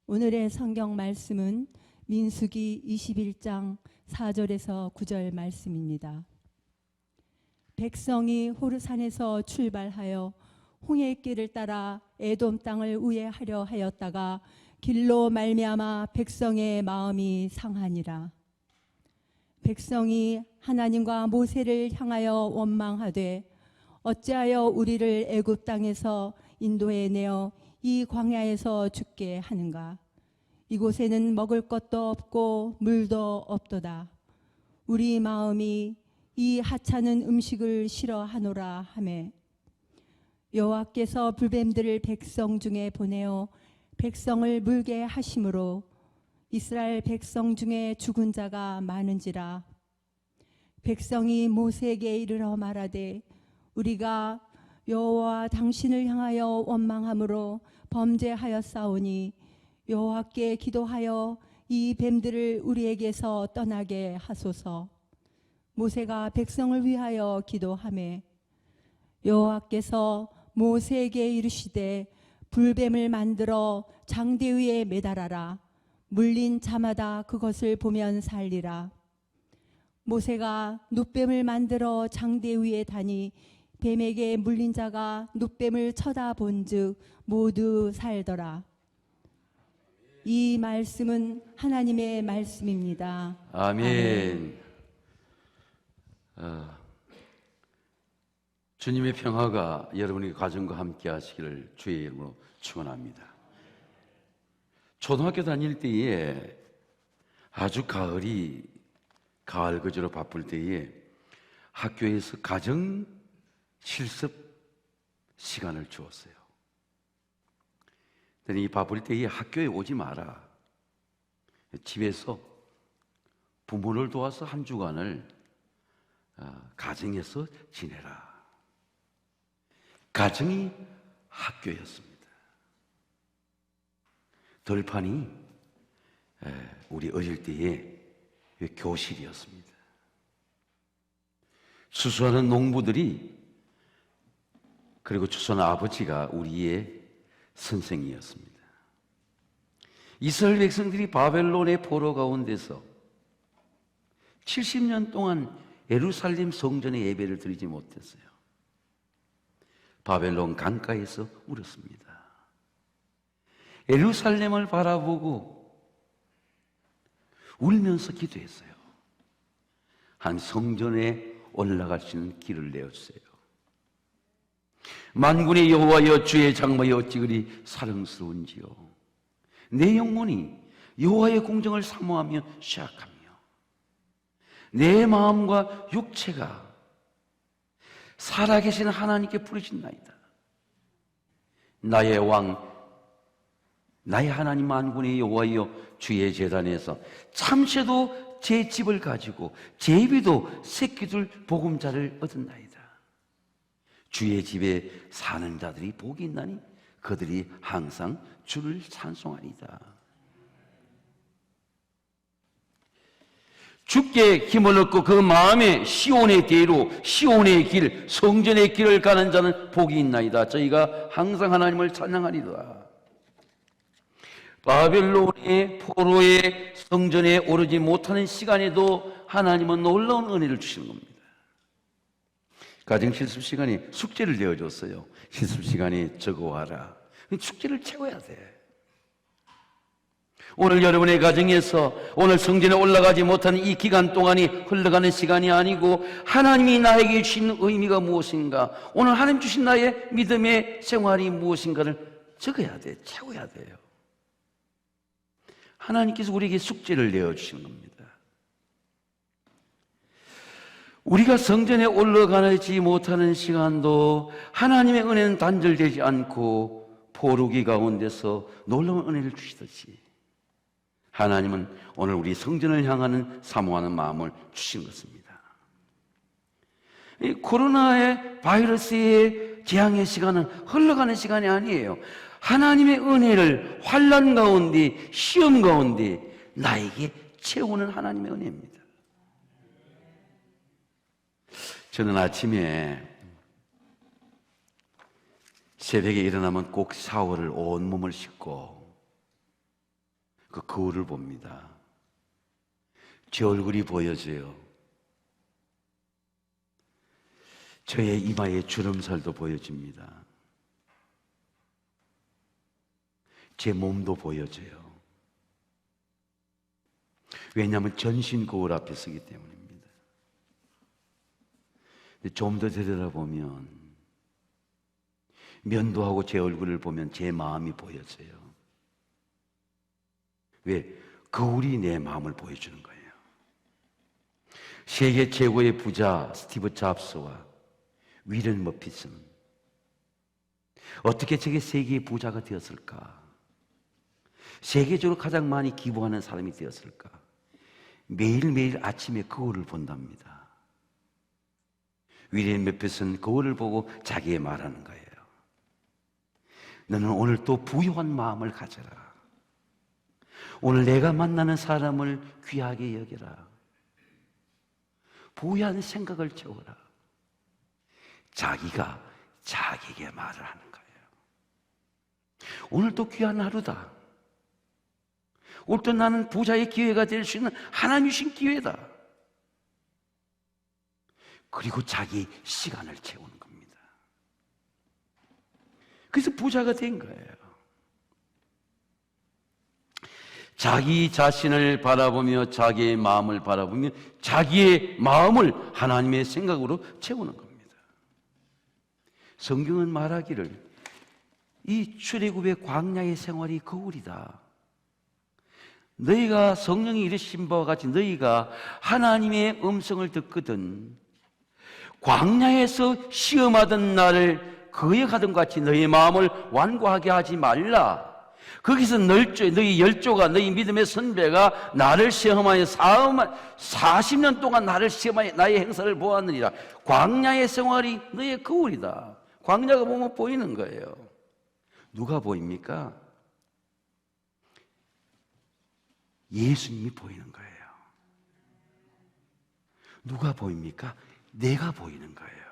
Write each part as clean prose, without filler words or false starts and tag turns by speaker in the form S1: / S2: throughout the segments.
S1: 오늘의 성경 말씀은 민수기 21장 4절에서 9절 말씀입니다. 백성이 호르산에서 출발하여 홍해 길을 따라 에돔 땅을 우회하려 하였다가 길로 말미암아 백성의 마음이 상하니라. 백성이 하나님과 모세를 향하여 원망하되 어찌하여 우리를 애굽 땅에서 인도해 내어 이 광야에서 죽게 하는가. 이곳에는 먹을 것도 없고 물도 없도다. 우리 마음이 이 하찮은 음식을 싫어하노라 하매 여호와께서 불뱀들을 백성 중에 보내어 백성을 물게 하심으로 이스라엘 백성 중에 죽은 자가 많은지라. 백성이 모세에게 이르러 말하되 우리가 여호와 당신을 향하여 원망함으로 범죄하였사오니 여호와께 기도하여 이 뱀들을 우리에게서 떠나게 하소서. 모세가 백성을 위하여 기도하매 여호와께서 모세에게 이르시되 불뱀을 만들어 장대 위에 매달아라. 물린 자마다 그것을 보면 살리라. 모세가 눕뱀을 만들어 장대 위에 다니 뱀에게 물린 자가 눕뱀을 쳐다본즉 모두 살더라. 이 말씀은 하나님의 말씀입니다.
S2: 아멘. 주님의 평화가 여러분의 가정과 함께 하시기를 주의 이름으로 축원합니다. 초등학교 다닐 때에 아주 가을 거지로 바쁠 때에 학교에서 가정 실습 시간을 주었어요. 이 바쁠 때에 학교에 오지 마라. 집에서 부모를 도와서 한 주간을 가정에서 지내라. 가정이 학교였습니다. 들판이 우리 어릴 때의 교실이었습니다. 수수하는 농부들이 그리고 조선 아버지가 우리의 선생이었습니다. 이스라엘 백성들이 바벨론의 포로 가운데서 70년 동안 예루살렘 성전에 예배를 드리지 못했어요. 바벨론 강가에서 울었습니다. 예루살렘을 바라보고 울면서 기도했어요. 한 성전에 올라갈 수 있는 길을 내어주세요. 만군의 여호와여 주의 장막이 어찌 그리 사랑스러운지요. 내 영혼이 여호와의 공정을 사모하며 시작하며 내 마음과 육체가 살아계신 하나님께 부르짖나이다. 나의 왕, 나의 하나님 만군의 여호와여 주의 제단에서 참새도 제 집을 가지고 제비도 새끼들 보금자를 얻었나이다. 주의 집에 사는 자들이 복이 있나니 그들이 항상 주를 찬송하리다. 주께 힘을 얻고 그 마음에 시온의 대로 시온의 길 성전의 길을 가는 자는 복이 있나이다. 저희가 항상 하나님을 찬양하리다. 바벨론의 포로의 성전에 오르지 못하는 시간에도 하나님은 놀라운 은혜를 주시는 겁니다. 가정 실습 시간에 숙제를 내어줬어요. 실습 시간에 적어와라. 숙제를 채워야 돼. 오늘 여러분의 가정에서 오늘 성전에 올라가지 못하는 이 기간 동안이 흘러가는 시간이 아니고 하나님이 나에게 주신 의미가 무엇인가, 오늘 하나님 주신 나의 믿음의 생활이 무엇인가를 적어야 돼. 채워야 돼요. 하나님께서 우리에게 숙제를 내어주시는 겁니다. 우리가 성전에 올라가지 못하는 시간도 하나님의 은혜는 단절되지 않고 포로기 가운데서 놀라운 은혜를 주시듯이 하나님은 오늘 우리 성전을 향하는 사모하는 마음을 주신 것입니다. 이 코로나의 바이러스의 재앙의 시간은 흘러가는 시간이 아니에요. 하나님의 은혜를 환난 가운데 시험 가운데 나에게 채우는 하나님의 은혜입니다. 저는 아침에 새벽에 일어나면 꼭 샤워를 온몸을 씻고 그 거울을 봅니다. 제 얼굴이 보여져요. 저의 이마에 주름살도 보여집니다. 제 몸도 보여져요. 왜냐하면 전신 거울 앞에 서기 때문입니다. 좀 더 들여다보면 면도하고 제 얼굴을 보면 제 마음이 보여져요. 왜? 거울이 내 마음을 보여주는 거예요. 세계 최고의 부자 스티브 잡스와 위런 버핏은 어떻게 저게 세계의 부자가 되었을까? 세계적으로 가장 많이 기부하는 사람이 되었을까? 매일매일 아침에 거울을 본답니다. 위런 버핏은 거울을 보고 자기의 말하는 거예요. 너는 오늘 또 부유한 마음을 가져라. 오늘 내가 만나는 사람을 귀하게 여겨라. 부유한 생각을 채워라. 자기가 자기에게 말을 하는 거예요. 오늘 또 귀한 하루다. 오늘 또 나는 부자의 기회가 될 수 있는 하나님 주신 기회다. 그리고 자기 시간을 채우는 겁니다. 그래서 부자가 된 거예요. 자기 자신을 바라보며 자기의 마음을 바라보며 자기의 마음을 하나님의 생각으로 채우는 겁니다. 성경은 말하기를 이 출애굽의 광야의 생활이 거울이다. 너희가 성령이 이르신 바와 같이 너희가 하나님의 음성을 듣거든 광야에서 시험하던 나를 거역하던 것 같이 너희 마음을 완고하게 하지 말라. 거기서 너희 열조가 너희 믿음의 선배가 나를 시험하여 40년 동안 나를 시험하여 나의 행사를 보았느니라. 광야의 생활이 너의 거울이다. 광야가 보면 보이는 거예요. 누가 보입니까? 예수님이 보이는 거예요. 누가 보입니까? 내가 보이는 거예요.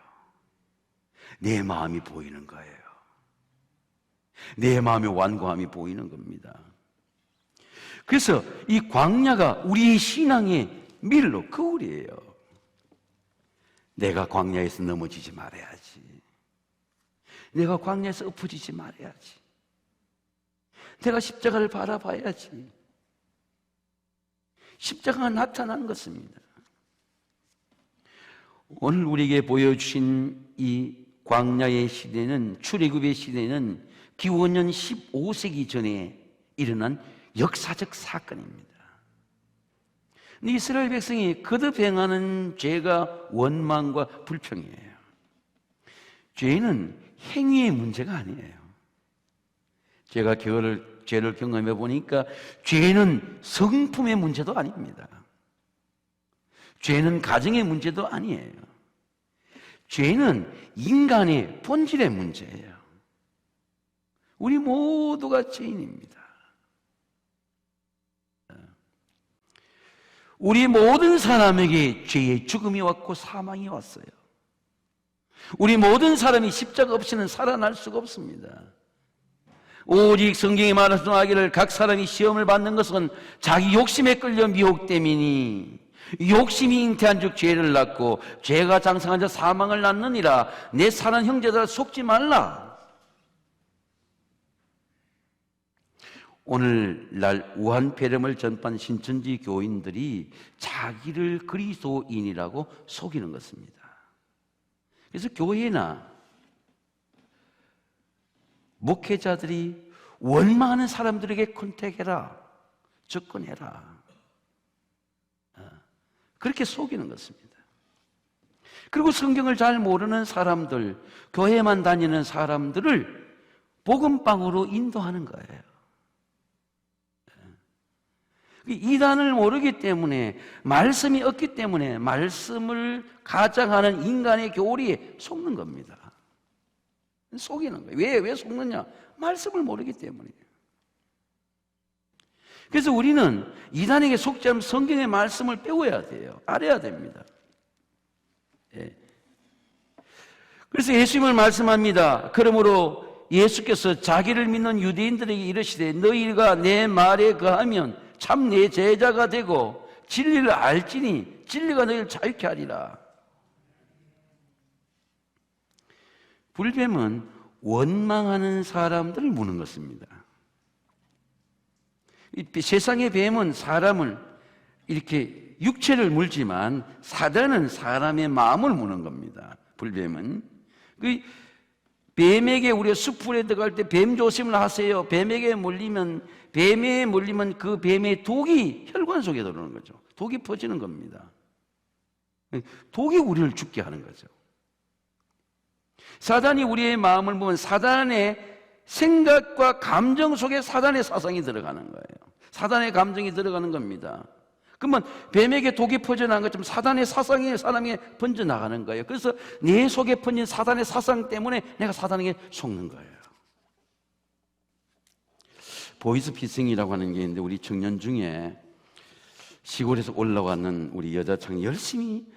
S2: 내 마음이 보이는 거예요. 내 마음의 완고함이 보이는 겁니다. 그래서 이 광야가 우리의 신앙의 밀로 거울이에요. 내가 광야에서 넘어지지 말아야지. 내가 광야에서 엎어지지 말아야지. 내가 십자가를 바라봐야지. 십자가가 나타난 것입니다. 오늘 우리에게 보여주신 이 광야의 시대는 출애굽의 시대는 기원전 15세기 전에 일어난 역사적 사건입니다. 이스라엘 백성이 거듭 행하는 죄가 원망과 불평이에요. 죄는 행위의 문제가 아니에요. 제가 죄를 경험해 보니까 죄는 성품의 문제도 아닙니다. 죄는 가정의 문제도 아니에요. 죄는 인간의 본질의 문제예요. 우리 모두가 죄인입니다. 우리 모든 사람에게 죄의 죽음이 왔고 사망이 왔어요. 우리 모든 사람이 십자가 없이는 살아날 수가 없습니다. 오직 성경이 말씀하기를 각 사람이 시험을 받는 것은 자기 욕심에 끌려 미혹됨이니 욕심이 잉태한 즉 죄를 낳고 죄가 장성한 자 사망을 낳느니라. 내 사는 형제들아 속지 말라. 오늘날 우한폐렴을 전파한 신천지 교인들이 자기를 그리스도인이라고 속이는 것입니다. 그래서 교회나 목회자들이 원망하는 사람들에게 컨택해라, 접근해라, 그렇게 속이는 것입니다. 그리고 성경을 잘 모르는 사람들, 교회만 다니는 사람들을 복음방으로 인도하는 거예요. 이단을 모르기 때문에, 말씀이 없기 때문에 말씀을 가장하는 인간의 교리에 속는 겁니다. 속이는 거예요. 왜 속느냐? 말씀을 모르기 때문이에요. 그래서 우리는 이단에게 속지 않으면 성경의 말씀을 배워야 돼요. 알아야 됩니다. 예. 그래서 예수님을 말씀합니다. 그러므로 예수께서 자기를 믿는 유대인들에게 이르시되 너희가 내 말에 거하면 참 내 제자가 되고 진리를 알지니 진리가 너희를 자유케 하리라. 불뱀은 원망하는 사람들을 무는 것입니다. 세상의 뱀은 사람을 이렇게 육체를 물지만 사단은 사람의 마음을 무는 겁니다. 불뱀은 뱀에게 우리가 숲풀에 들어갈 때 뱀 조심을 하세요. 뱀에 물리면 그 뱀의 독이 혈관 속에 들어오는 거죠. 독이 퍼지는 겁니다. 독이 우리를 죽게 하는 거죠. 사단이 우리의 마음을 보면 사단의 생각과 감정 속에 사단의 사상이 들어가는 거예요. 사단의 감정이 들어가는 겁니다. 그러면 뱀에게 독이 퍼져나간 것처럼 사단의 사상이 사람에게 번져나가는 거예요. 그래서 내 속에 퍼진 사단의 사상 때문에 내가 사단에게 속는 거예요. 보이스피싱이라고 하는 게 있는데, 우리 청년 중에 시골에서 올라왔는 우리 여자 청년 열심히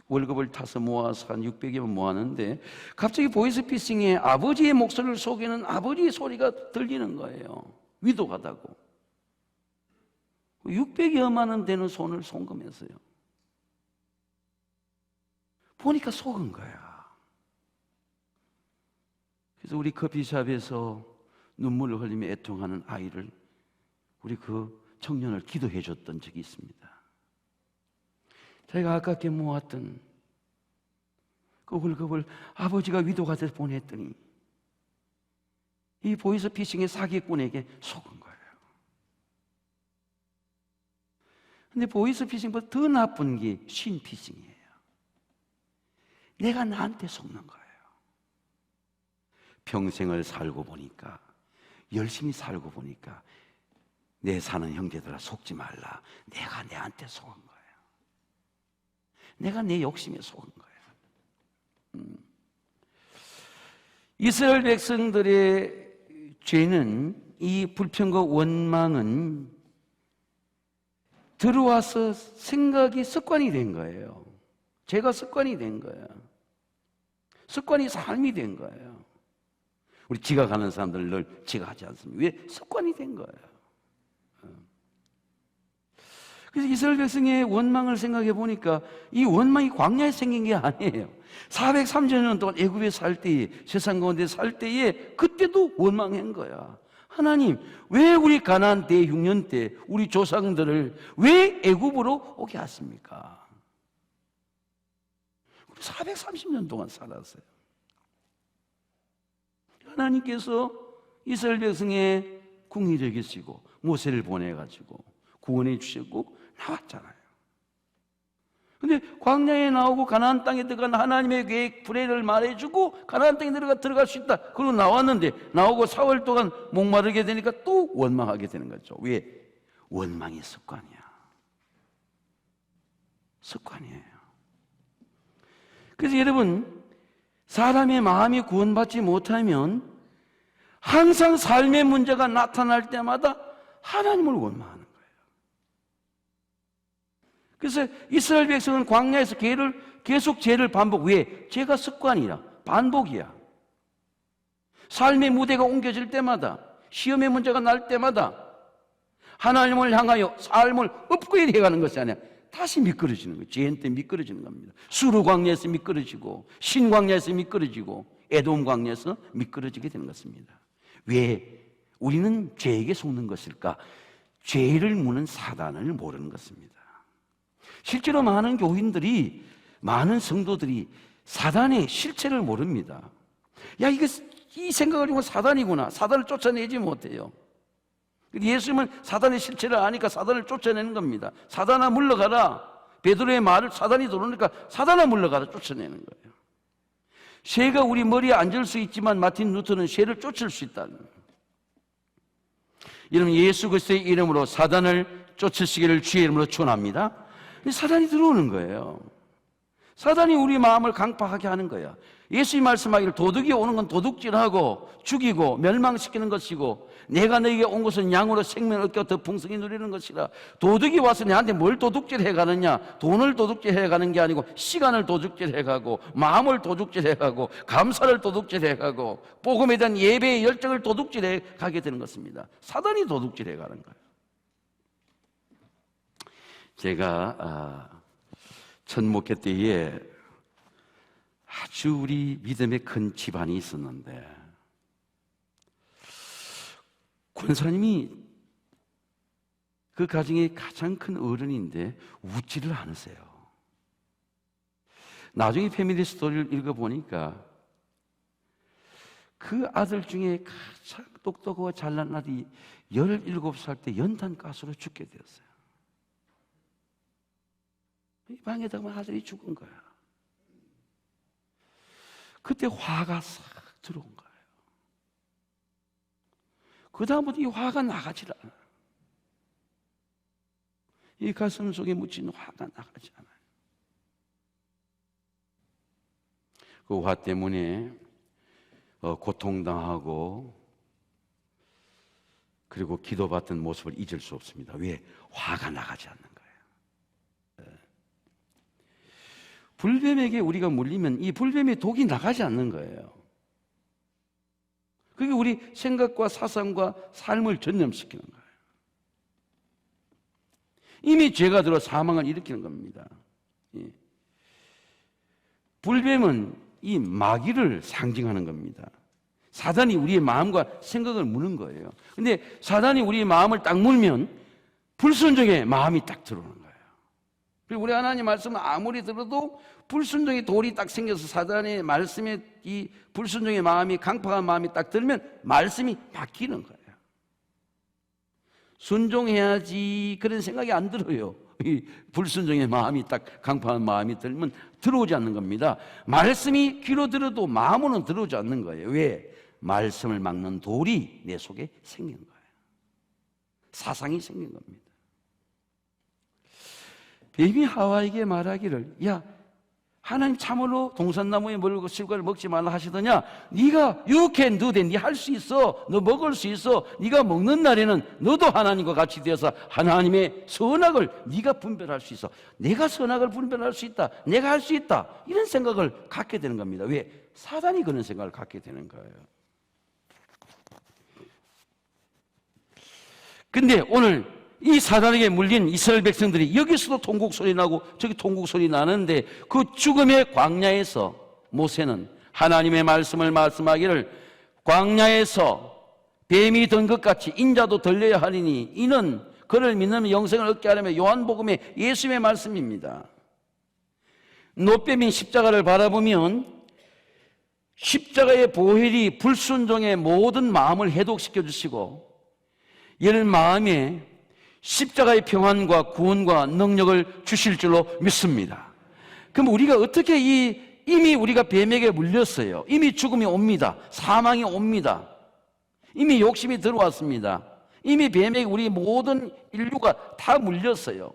S2: 월급을 타서 모아서 한 600여만 모았는데 갑자기 보이스피싱에 아버지의 목소리를 속이는 아버지의 소리가 들리는 거예요. 위독하다고. 600여만 원 되는 손을 송금했어요. 보니까 속은 거야. 그래서 우리 커피숍에서 눈물을 흘리며 애통하는 아이를, 우리 그 청년을 기도해 줬던 적이 있습니다. 자기가 아깝게 모았던 그 월급을 아버지가 위도가 돼서 보냈더니 이 보이스피싱의 사기꾼에게 속은 거예요. 근데 보이스피싱보다 더 나쁜 게 신피싱이에요. 내가 나한테 속는 거예요. 평생을 살고 보니까, 열심히 살고 보니까 내 사는 형제들아 속지 말라. 내가 내한테 속은 거예요. 내가 내 욕심에 속은 거예요. 이스라엘 백성들의 죄는, 이 불평과 원망은 들어와서 생각이 습관이 된 거예요. 죄가 습관이 된 거예요. 습관이 삶이 된 거예요. 우리 지각하는 사람들 늘 지각하지 않습니까? 왜? 습관이 된 거예요. 그래서 이스라엘 백성의 원망을 생각해 보니까 이 원망이 광야에 생긴 게 아니에요. 430년 동안 애굽에 살 때에, 세상 가운데 살 때에 그때도 원망한 거야. 하나님, 왜 우리 가나안 대흉년 때 우리 조상들을 왜 애굽으로 오게 하십니까? 430년 동안 살았어요. 하나님께서 이스라엘 백성의 궁일을 계시고 모세를 보내가지고 구원해 주시고 나왔잖아요. 근데 광야에 나오고 가나안 땅에 들어간 하나님의 계획 프레를 말해주고 가나안 땅에 들어갈 수 있다. 그러고 나왔는데, 나오고 4월 동안 목마르게 되니까 또 원망하게 되는 거죠. 왜? 원망이 습관이야. 습관이에요. 그래서 여러분, 사람의 마음이 구원받지 못하면 항상 삶의 문제가 나타날 때마다 하나님을 원망하는 거예요. 그래서 이스라엘 백성은 광야에서 계속 죄를 반복. 왜? 죄가 습관이라, 반복이야. 삶의 무대가 옮겨질 때마다, 시험의 문제가 날 때마다 하나님을 향하여 삶을 업그레이드 해가는 것이 아니라 다시 미끄러지는 거예요. 죄한테 미끄러지는 겁니다. 수르 광야에서 미끄러지고, 신 광야에서 미끄러지고, 에돔 광야에서 미끄러지게 되는 것입니다. 왜 우리는 죄에게 속는 것일까? 죄를 무는 사단을 모르는 것입니다. 실제로 많은 교인들이, 많은 성도들이 사단의 실체를 모릅니다. 야, 이 생각을 하면 사단이구나. 사단을 쫓아내지 못해요. 예수님은 사단의 실체를 아니까 사단을 쫓아내는 겁니다. 사단아 물러가라. 베드로의 말을 사단이 들어오니까 사단아 물러가라 쫓아내는 거예요. 새가 우리 머리에 앉을 수 있지만 마틴 루터는 새를 쫓을 수 있다는 거예요. 여러분, 예수 그리스도의 이름으로 사단을 쫓으시기를 주의 이름으로 축원합니다. 사단이 들어오는 거예요. 사단이 우리 마음을 강팍하게 하는 거야. 예수님 말씀하기를 도둑이 오는 건 도둑질하고 죽이고 멸망시키는 것이고, 내가 너에게 온 것은 양으로 생명을 얻고 더 풍성히 누리는 것이라. 도둑이 와서 내한테 뭘 도둑질해 가느냐? 돈을 도둑질해 가는 게 아니고 시간을 도둑질해 가고, 마음을 도둑질해 가고, 감사를 도둑질해 가고, 복음에 대한 예배의 열정을 도둑질해 가게 되는 것입니다. 사단이 도둑질해 가는 거예요. 제가 첫 목회 때에 아주 우리 믿음의 큰 집안이 있었는데 권사님이 그 가정의 가장 큰 어른인데 웃지를 않으세요. 나중에 패밀리 스토리를 읽어보니까 그 아들 중에 가장 똑똑하고 잘난 아들이 17살 때 연탄가스로 죽게 되었어요. 이 방에다가 아들이 죽은 거야. 그때 화가 싹 들어온 거예요. 그 다음부터 이 화가 나가질 않아요. 이 가슴 속에 묻힌 화가 나가지 않아요. 그 화 때문에 고통당하고 그리고 기도받던 모습을 잊을 수 없습니다. 왜? 화가 나가지 않는 거예요. 불뱀에게 우리가 물리면 이 불뱀의 독이 나가지 않는 거예요. 그게 우리 생각과 사상과 삶을 전염시키는 거예요. 이미 죄가 들어 사망을 일으키는 겁니다. 불뱀은 이 마귀를 상징하는 겁니다. 사단이 우리의 마음과 생각을 무는 거예요. 근데 사단이 우리의 마음을 딱 물면 불순종의 마음이 딱 들어오는 거예요. 그리고 우리 하나님 말씀을 아무리 들어도 불순종의 돌이 딱 생겨서 사단의 말씀에 이 불순종의 마음이 강팍한 마음이 딱 들면 말씀이 바뀌는 거예요. 순종해야지 그런 생각이 안 들어요. 이 불순종의 마음이 딱 강팍한 마음이 들면 들어오지 않는 겁니다. 말씀이 귀로 들어도 마음으로는 들어오지 않는 거예요. 왜? 말씀을 막는 돌이 내 속에 생긴 거예요. 사상이 생긴 겁니다. 뱀이 하와에게 말하기를, 야, 하나님 참으로 동산나무에 물고 실과를 먹지 말라 하시더냐? 네가 you can do that. 네 할 수 있어. 너 먹을 수 있어. 네가 먹는 날에는 너도 하나님과 같이 되어서 하나님의 선악을 네가 분별할 수 있어. 내가 선악을 분별할 수 있다. 내가 할 수 있다. 이런 생각을 갖게 되는 겁니다. 왜? 사단이 그런 생각을 갖게 되는 거예요. 근데 오늘 이 사단에게 물린 이스라엘 백성들이 여기서도 통곡 소리 나고 저기 통곡 소리 나는데 그 죽음의 광야에서 모세는 하나님의 말씀을 말씀하기를 광야에서 뱀이 든 것 같이 인자도 들려야 하리니 이는 그를 믿는 영생을 얻게 하려면 요한복음의 예수님의 말씀입니다. 노뱀인 십자가를 바라보면 십자가의 보혈이 불순종의 모든 마음을 해독시켜 주시고 이런 마음에 십자가의 평안과 구원과 능력을 주실 줄로 믿습니다. 그럼 우리가 어떻게 이미 우리가 뱀에게 물렸어요. 이미 죽음이 옵니다. 사망이 옵니다. 이미 욕심이 들어왔습니다. 이미 뱀에게 우리 모든 인류가 다 물렸어요.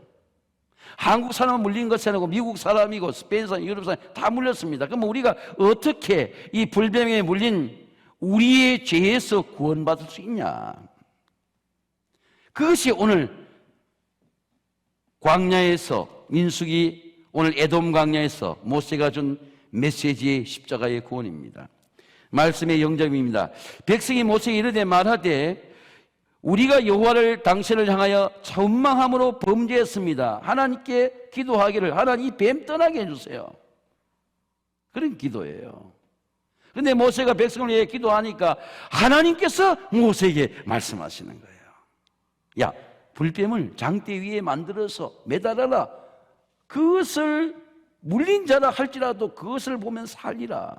S2: 한국 사람은 물린 것이 아니고 미국 사람이고 스페인 사람, 유럽 사람 다 물렸습니다. 그럼 우리가 어떻게 이 불뱀에 물린 우리의 죄에서 구원받을 수 있냐? 그것이 오늘 광야에서 민수기 오늘 에돔 광야에서 모세가 준 메시지의 십자가의 구원입니다. 말씀의 영접입니다. 백성이 모세에게 이르되 말하되 우리가 여호와를 당신을 향하여 천망함으로 범죄했습니다. 하나님께 기도하기를 하나님 이 뱀 떠나게 해주세요. 그런 기도예요. 그런데 모세가 백성을 위해 기도하니까 하나님께서 모세에게 말씀하시는 거예요. 야, 불뱀을 장대 위에 만들어서 매달아라. 그것을 물린 자라 할지라도 그것을 보면 살리라.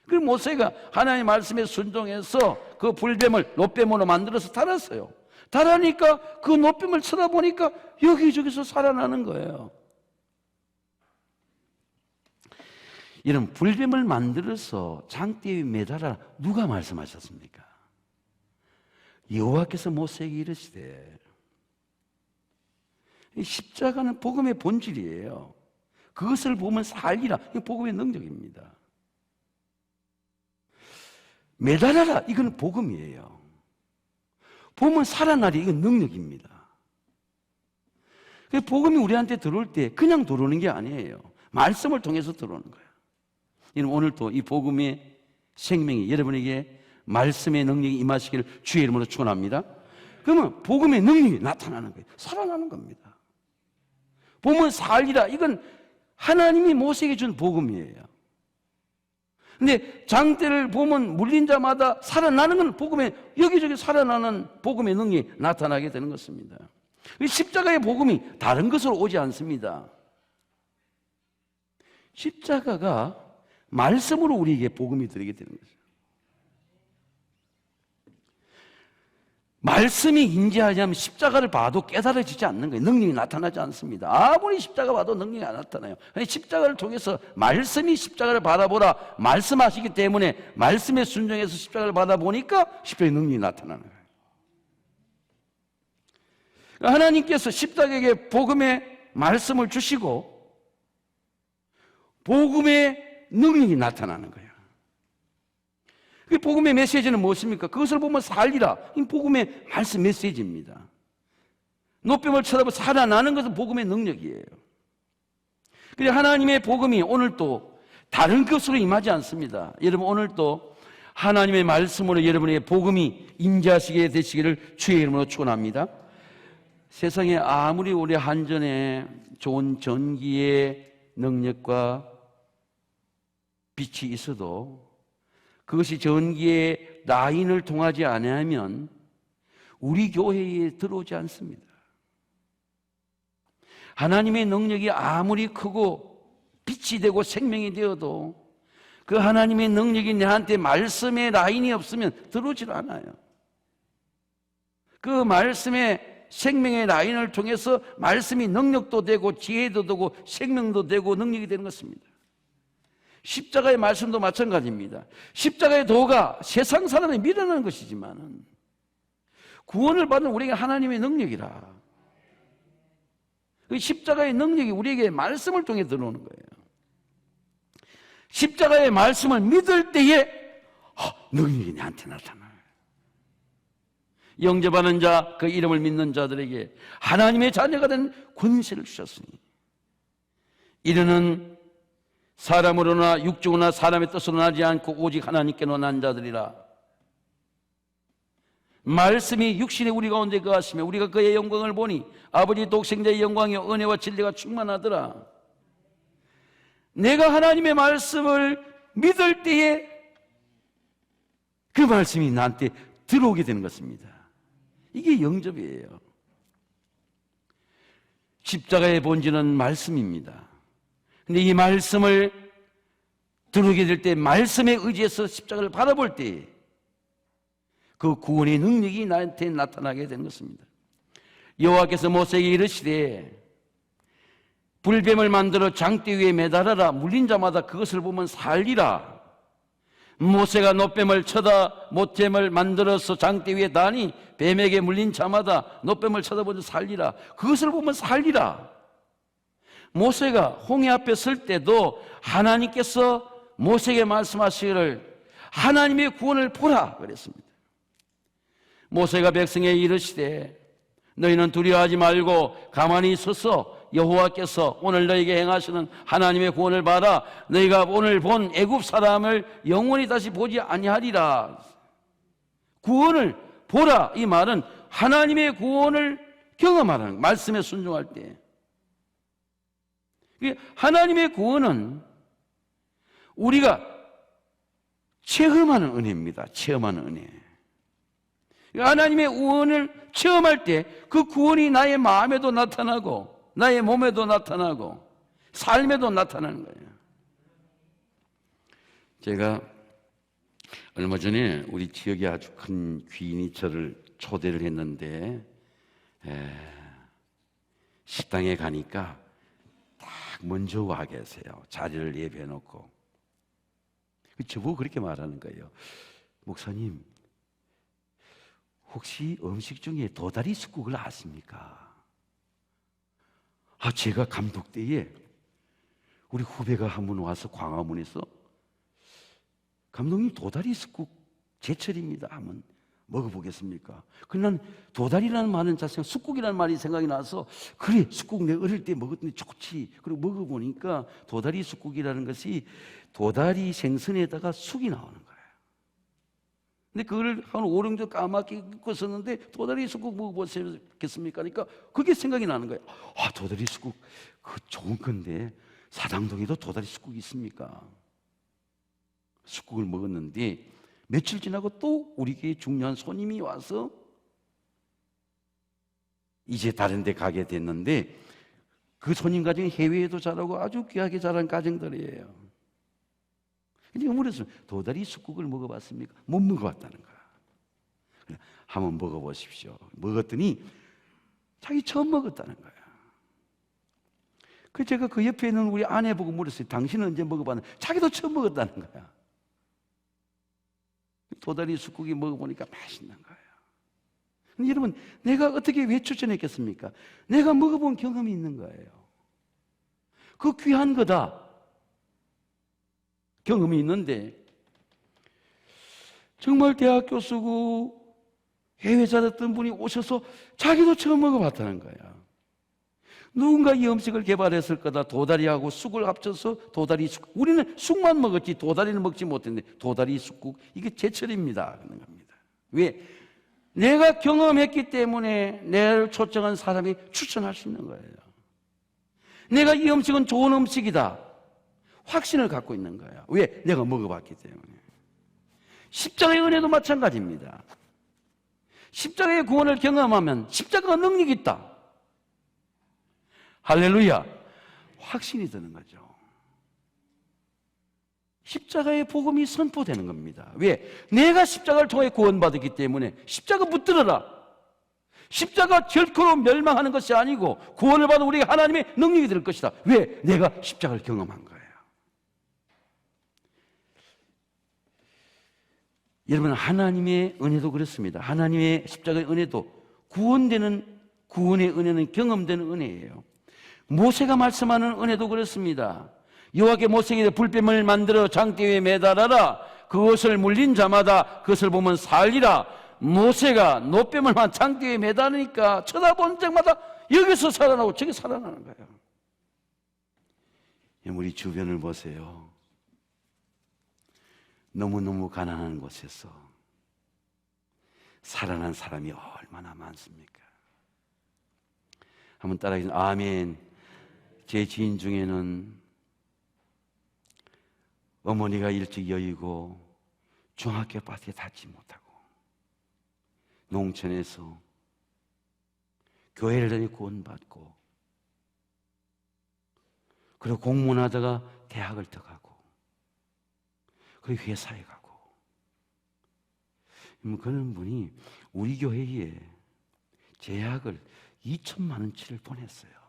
S2: 그리고 모세가 하나님의 말씀에 순종해서 그 불뱀을 노뱀으로 만들어서 달았어요. 달으니까 그 노뱀을 쳐다보니까 여기저기서 살아나는 거예요. 이런 불뱀을 만들어서 장대 위에 매달아라. 누가 말씀하셨습니까? 여호와께서 모세에게 이르시되 십자가는 복음의 본질이에요. 그것을 보면 살리라. 이게 복음의 능력입니다. 매달아라. 이건 복음이에요. 보면 살아나리. 이건 능력입니다. 복음이 우리한테 들어올 때 그냥 들어오는 게 아니에요. 말씀을 통해서 들어오는 거예요. 오늘도 이 복음의 생명이 여러분에게 말씀의 능력이 임하시기를 주의 이름으로 축원합니다. 그러면 복음의 능력이 나타나는 거예요. 살아나는 겁니다. 보면 살리라. 이건 하나님이 모세에게 준 복음이에요. 근데 장대를 보면 물린 자마다 살아나는 건 복음에, 여기저기 살아나는 복음의 능력이 나타나게 되는 것입니다. 십자가의 복음이 다른 것으로 오지 않습니다. 십자가가 말씀으로 우리에게 복음이 들리게 되는 거죠. 말씀이 인지하지 않으면 십자가를 봐도 깨달아지지 않는 거예요. 능력이 나타나지 않습니다. 아무리 십자가 봐도 능력이 안 나타나요. 십자가를 통해서 말씀이 십자가를 바라보라 말씀하시기 때문에 말씀에 순종해서 십자가를 바라보니까 십자가의 능력이 나타나는 거예요. 하나님께서 십자가에게 복음의 말씀을 주시고 복음의 능력이 나타나는 거예요. 그 복음의 메시지는 무엇입니까? 그것을 보면 살리라. 이 복음의 말씀 메시지입니다. 노병을 쳐다보고 살아나는 것은 복음의 능력이에요. 그래서 하나님의 복음이 오늘도 다른 것으로 임하지 않습니다. 여러분, 오늘도 하나님의 말씀으로 여러분의 복음이 임재하시게 되시기를 주의 이름으로 축원합니다. 세상에 아무리 우리 한전에 좋은 전기의 능력과 빛이 있어도 그것이 전기의 라인을 통하지 않으면 우리 교회에 들어오지 않습니다. 하나님의 능력이 아무리 크고 빛이 되고 생명이 되어도 그 하나님의 능력이 내한테 말씀의 라인이 없으면 들어오질 않아요. 그 말씀의 생명의 라인을 통해서 말씀이 능력도 되고 지혜도 되고 생명도 되고 능력이 되는 것입니다. 십자가의 말씀도 마찬가지입니다. 십자가의 도가 세상 사람이 밀어내는 것이지만 구원을 받는 우리에게 하나님의 능력이라. 그 십자가의 능력이 우리에게 말씀을 통해 들어오는 거예요. 십자가의 말씀을 믿을 때에 능력이 내한테 나타나요. 영접하는 자, 그 이름을 믿는 자들에게 하나님의 자녀가 된 권세를 주셨으니 이르는 사람으로나 육적으로나 사람의 뜻으로 나지 않고 오직 하나님께로 난 자들이라. 말씀이 육신의 우리 가운데 거하시며 우리가 그의 영광을 보니 아버지 독생자의 영광이요 은혜와 진리가 충만하더라. 내가 하나님의 말씀을 믿을 때에 그 말씀이 나한테 들어오게 되는 것입니다. 이게 영접이에요. 십자가의 본질은 말씀입니다. 근데 이 말씀을 들어오게 될 때 말씀에 의지해서 십자가를 바라볼 때 그 구원의 능력이 나한테 나타나게 되는 것입니다. 여호와께서 모세에게 이르시되 불뱀을 만들어 장대 위에 매달아라. 물린 자마다 그것을 보면 살리라. 모세가 놋뱀을 쳐다 못뱀을 만들어서 장대 위에 다니 뱀에게 물린 자마다 놋뱀을 쳐다보며 살리라. 그것을 보면 살리라. 모세가 홍해 앞에 설 때도 하나님께서 모세에게 말씀하시기를 하나님의 구원을 보라 그랬습니다. 모세가 백성에게 이르시되 너희는 두려워하지 말고 가만히 서서 여호와께서 오늘 너희에게 행하시는 하나님의 구원을 봐라. 너희가 오늘 본 애굽 사람을 영원히 다시 보지 아니하리라. 구원을 보라. 이 말은 하나님의 구원을 경험하라는 말씀에 순종할 때, 하나님의 구원은 우리가 체험하는 은혜입니다. 체험하는 은혜. 하나님의 구원을 체험할 때 그 구원이 나의 마음에도 나타나고 나의 몸에도 나타나고 삶에도 나타나는 거예요. 제가 얼마 전에 우리 지역에 아주 큰 귀인이 저를 초대를 했는데 식당에 가니까 딱 먼저 와 계세요. 자리를 예비해 놓고 저보고 그렇게 말하는 거예요. 목사님, 혹시 음식 중에 도다리 쑥국을 아십니까? 제가 감독 때에 우리 후배가 한 분 와서 광화문에서 감독님 도다리 쑥국 제철입니다 하면 먹어보겠습니까? 그난 도다리라는 말은 자체가 쑥국이라는 말이 생각이 나서 그래 쑥국 내가 어릴 때 먹었더니 좋지. 그리고 먹어보니까 도다리 쑥국이라는 것이 도다리 생선에다가 쑥이 나오는 거예요. 근데 그걸 한 5, 6년 까맣게 입고 썼는데 도다리 쑥국 먹어보셨겠습니까? 그러니까 그게 생각이 나는 거예요. 아, 도다리 쑥국 그 좋은 건데 사당동에도 도다리 쑥국이 있습니까? 쑥국을 먹었는데 며칠 지나고 또 우리 교회에 중요한 손님이 와서 이제 다른 데 가게 됐는데 그 손님 가정이 해외에도 잘하고 아주 귀하게 자란 가정들이에요. 근데 물었어요. 도다리 쑥국을 먹어봤습니까? 못 먹어봤다는 거야. 한번 먹어보십시오. 먹었더니 자기 처음 먹었다는 거야. 그 제가 그 옆에 있는 우리 아내 보고 물었어요. 당신은 언제 먹어봤나? 자기도 처음 먹었다는 거야. 도다리 쑥국이 먹어보니까 맛있는 거예요. 근데 여러분, 내가 어떻게 왜 추천했겠습니까? 내가 먹어본 경험이 있는 거예요. 그 귀한 거다. 경험이 있는데 정말 대학 교수고 해외 살았던 분이 오셔서 자기도 처음 먹어봤다는 거야. 누군가 이 음식을 개발했을 거다. 도다리하고 쑥을 합쳐서 도다리 쑥. 우리는 쑥만 먹었지 도다리는 먹지 못했는데 도다리 쑥국 이게 제철입니다. 그런 겁니다. 왜? 내가 경험했기 때문에 내를 초청한 사람이 추천할 수 있는 거예요. 내가 이 음식은 좋은 음식이다. 확신을 갖고 있는 거야. 왜? 내가 먹어봤기 때문에. 십자가의 은혜도 마찬가지입니다. 십자가의 구원을 경험하면 십자가가 능력이 있다. 할렐루야. 확신이 드는 거죠. 십자가의 복음이 선포되는 겁니다. 왜? 내가 십자가를 통해 구원받았기 때문에 십자가 붙들어라. 십자가 결코 멸망하는 것이 아니고 구원을 받은 우리가 하나님의 능력이 될 것이다. 왜? 내가 십자가를 경험한 거예요. 여러분, 하나님의 은혜도 그렇습니다. 하나님의 십자가의 은혜도 구원되는 구원의 은혜는 경험되는 은혜예요. 모세가 말씀하는 은혜도 그렇습니다. 여호와께 모세에게 불뱀을 만들어 장대 위에 매달아라. 그것을 물린 자마다 그것을 보면 살리라. 모세가 노뱀을 장대 위에 매달으니까 쳐다보는 때마다 여기서 살아나고 저기 살아나는 거예요. 우리 주변을 보세요. 너무너무 가난한 곳에서 살아난 사람이 얼마나 많습니까? 한번 따라하겠습니다. 아멘. 제 지인 중에는 어머니가 일찍 여의고 중학교 밖에 닿지 못하고 농촌에서 교회를 다니 구원받고 그리고 공무원하다가 대학을 들어가고 그 회사에 가고 그런 분이 우리 교회에 제약을 2천만 원치를 보냈어요.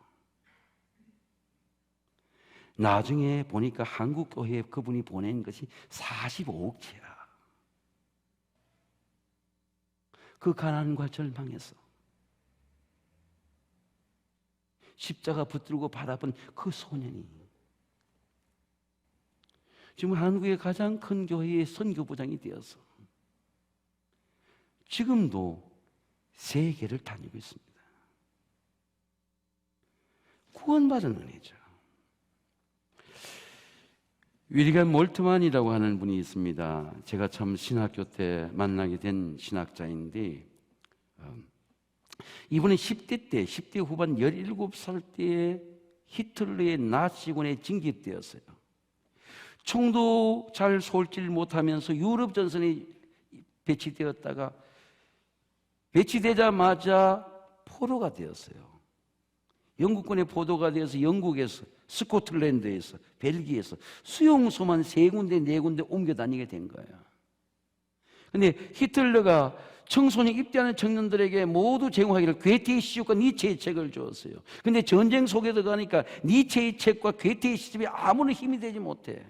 S2: 나중에 보니까 한국 교회에 그분이 보낸 것이 45억치야. 그 가난과 절망에서 십자가 붙들고 바라본 그 소년이 지금 한국의 가장 큰 교회의 선교부장이 되어서 지금도 세계를 다니고 있습니다. 구원받은 은혜죠. 윌리엄 몰트만이라고 하는 분이 있습니다. 제가 참 신학교 때 만나게 된 신학자인데 이분은 10대 때, 10대 후반 17살 때에 히틀러의 나치군에 징집되었어요. 총도 잘 쏠질 못하면서 유럽 전선에 배치되었다가 배치되자마자 포로가 되었어요. 영국군의 포로가 되어서 영국에서, 스코틀랜드에서, 벨기에에서 수용소만 3군데, 4군데 옮겨 다니게 된 거예요. 근데 히틀러가 청소년 입대하는 청년들에게 모두 제공하기를 괴테의 시집과 니체의 책을 주었어요. 근데 전쟁 속에 들어가니까 니체의 책과 괴테의 시집이 아무런 힘이 되지 못해.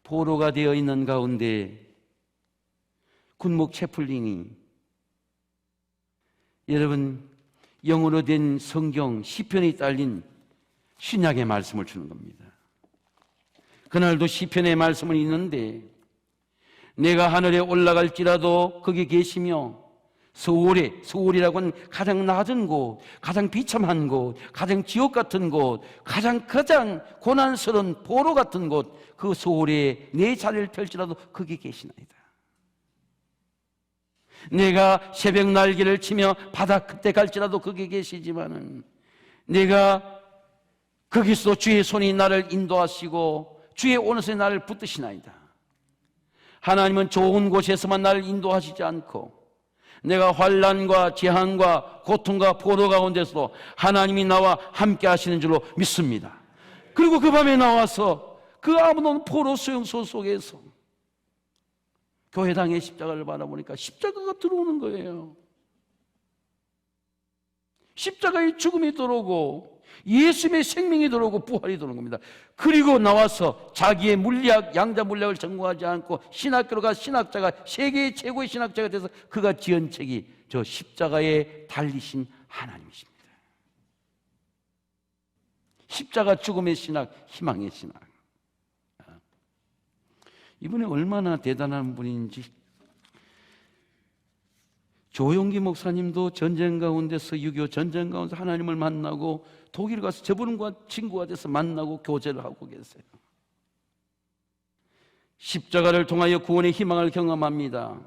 S2: 포로가 되어 있는 가운데 군목 채플린이 여러분 영어로 된 성경 시편에 딸린 신약의 말씀을 주는 겁니다. 그날도 시편의 말씀은 있는데 내가 하늘에 올라갈지라도 거기 계시며 서울이라고 하는 가장 낮은 곳, 가장 비참한 곳, 가장 지옥 같은 곳, 가장 고난스러운 포로 같은 곳, 그 서울에 내 자리를 펼치라도 거기 계시나이다. 내가 새벽 날개를 치며 바다 끝에 갈지라도 거기 계시지만은 내가 거기서 주의 손이 나를 인도하시고 주의 오른손이 나를 붙드시나이다. 하나님은 좋은 곳에서만 나를 인도하시지 않고 내가 환난과 재앙과 고통과 포로 가운데서도 하나님이 나와 함께 하시는 줄로 믿습니다. 그리고 그 밤에 나와서 그 아무도 없는 포로 수용소 속에서 교회당의 십자가를 바라보니까 십자가가 들어오는 거예요. 십자가의 죽음이 들어오고 예수님의 생명이 들어오고 부활이 들어오는 겁니다. 그리고 나와서 자기의 물리학, 양자 물리학을 전공하지 않고 신학교로 가 신학자가 세계의 최고의 신학자가 돼서 그가 지은 책이 저 십자가에 달리신 하나님이십니다. 십자가 죽음의 신학, 희망의 신학. 이분이 얼마나 대단한 분인지. 조용기 목사님도 전쟁 가운데서 6.25 전쟁 가운데서 하나님을 만나고 독일 가서 저분과 친구가 돼서 만나고 교제를 하고 계세요. 십자가를 통하여 구원의 희망을 경험합니다.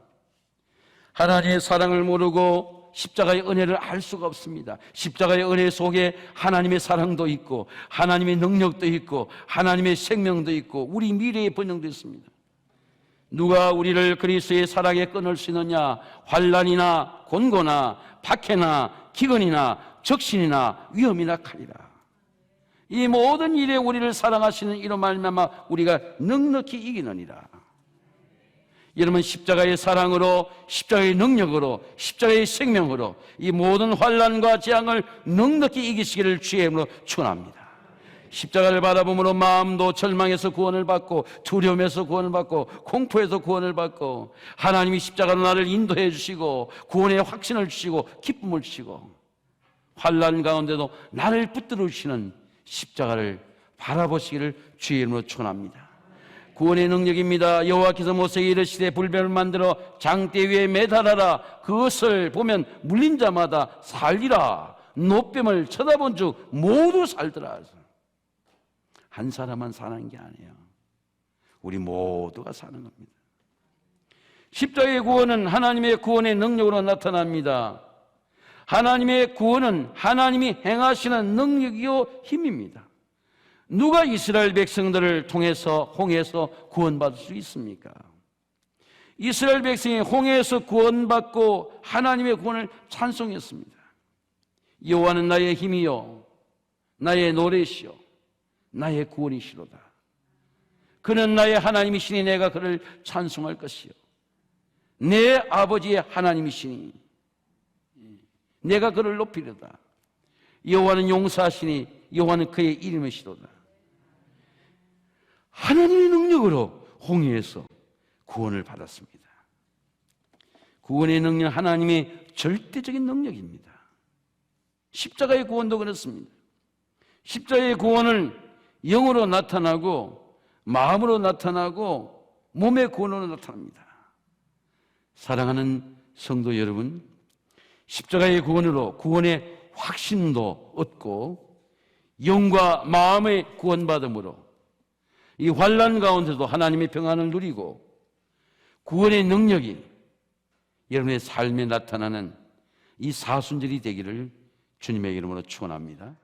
S2: 하나님의 사랑을 모르고 십자가의 은혜를 알 수가 없습니다. 십자가의 은혜 속에 하나님의 사랑도 있고 하나님의 능력도 있고 하나님의 생명도 있고 우리 미래의 번영도 있습니다. 누가 우리를 그리스도의 사랑에 끊을 수 있느냐? 환난이나 곤고나 박해나 기근이나 적신이나 위험이나 칼이라. 이 모든 일에 우리를 사랑하시는 이로 말미암아 우리가 넉넉히 이기느니라. 여러분, 십자가의 사랑으로, 십자가의 능력으로, 십자가의 생명으로 이 모든 환난과 재앙을 넉넉히 이기시기를 주의 이름으로 축원합니다. 십자가를 바라보므로 마음도 절망에서 구원을 받고 두려움에서 구원을 받고 공포에서 구원을 받고 하나님이 십자가로 나를 인도해 주시고 구원의 확신을 주시고 기쁨을 주시고 환난 가운데도 나를 붙들어 주시는 십자가를 바라보시기를 주의 이름으로 축원합니다. 구원의 능력입니다. 여호와께서 모세에게 이르시되 불뱀을 만들어 장대 위에 매달아라. 그것을 보면 물린 자마다 살리라. 노뱀을 쳐다본 즉 모두 살더라. 한 사람만 사는 게 아니에요. 우리 모두가 사는 겁니다. 십자가의 구원은 하나님의 구원의 능력으로 나타납니다. 하나님의 구원은 하나님이 행하시는 능력이요 힘입니다. 누가 이스라엘 백성들을 통해서 홍해에서 구원받을 수 있습니까? 이스라엘 백성이 홍해에서 구원받고 하나님의 구원을 찬송했습니다. 여호와는 나의 힘이요 나의 노래시요 나의 구원이시로다. 그는 나의 하나님이시니 내가 그를 찬송할 것이요 내 아버지의 하나님이시니 내가 그를 높이려다. 여호와는 용사하시니 여호와는 그의 이름이시로다. 하나님의 능력으로 홍해에서 구원을 받았습니다. 구원의 능력, 하나님의 절대적인 능력입니다. 십자가의 구원도 그렇습니다. 십자가의 구원은 영으로 나타나고 마음으로 나타나고 몸의 구원으로 나타납니다. 사랑하는 성도 여러분, 십자가의 구원으로 구원의 확신도 얻고 영과 마음의 구원받음으로 이 환난 가운데도 하나님의 평안을 누리고 구원의 능력이 여러분의 삶에 나타나는 이 사순절이 되기를 주님의 이름으로 축원합니다.